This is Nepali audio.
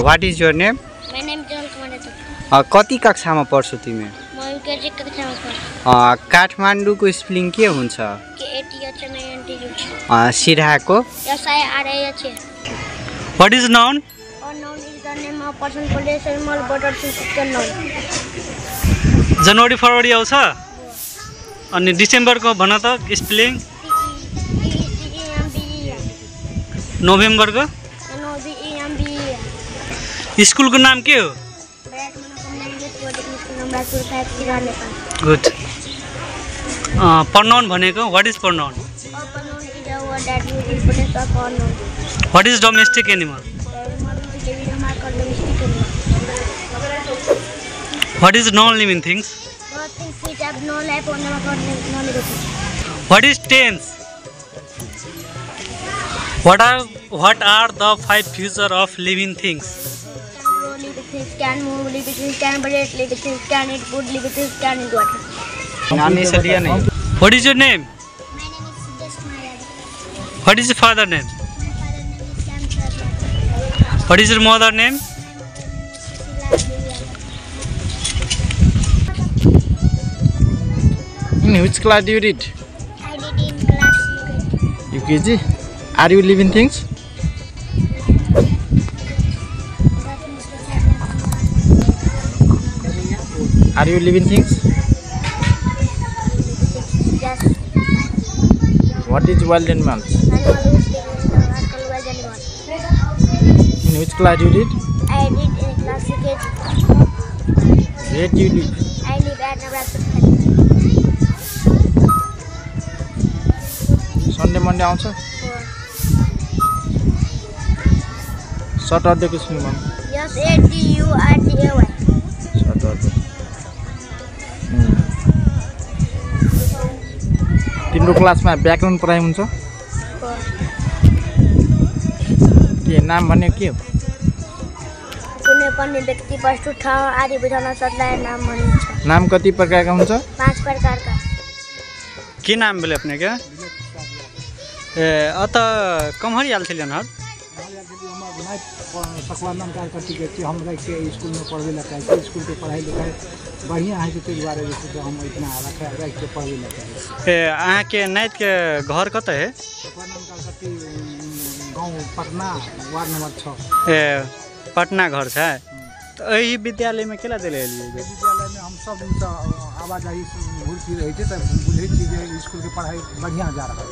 What is your name? My name is John Kumar. कति कक्षामा पढ्छौ तिमी? म युकेजी कक्षामा पढ्छु। काठमाडौँको स्पेलिङ के हुन्छ? सिराहाको? SIRAH. What is noun? Noun is the name of person, place, animal, bird or thing. Noun. जनवरी फरवरी आउँछ अनि डिसेम्बरको भन त स्पेलिङ नोभेम्बरको स्कुलको नाम के हो? गुड प्रनाउन भनेको what is pronoun? What is domestic animal? What is non living things? What is tense? What are the 5 features of living things? Living things can move, living things can breathe, living things can eat food, living things can eat water. What is your name? My name is Siddhesh Maya. What is your father name? My father name is Sam Sharma. What is your mother name? In which class do you read? I did in class UKG. Are you living things? Are you living things? Yes. What is wild animals? Animal is called wild animal. In which class do you read? I did in class UKG. Where do you live? I live at Nebraska. Sunday, Monday आउँछ? Saturday को स्पेलिङ भन? SATURDAY. Saturday. तिम्रो क्लासमा व्याकरण पढाइ हुन्छ? के नाम भन्ने के हो? कुनै पनि व्यक्ति वस्तु ठाउँ आदि बुझाउन सक्ने नाम भनिन्छ। नाम कति प्रकारका हुन्छ? 5 प्रकारका। के नाम बोले अपने क्या? अत कमहर आयल छलियन हर? सकवानन कार्यकर्ती के हमरा के स्कूल में पढ़वे लगा है स्कूल के पढ़ाई लिखाई बढ़िया है तो दुआरे जैसे हम इतना रख के पढ़वे लगा है। अहाँ के नाइत के घर कत है? सकवानन कार्यकर्ती गांव पटना वार्ड नंबर 6। पटना घर है तो यही विद्यालय में केला देले लिए? विद्यालय में हम सब आवाजाही घूर फिर रहे थे तब बुझे चीज स्कूल के पढ़ाई बढ़िया जा रहा है।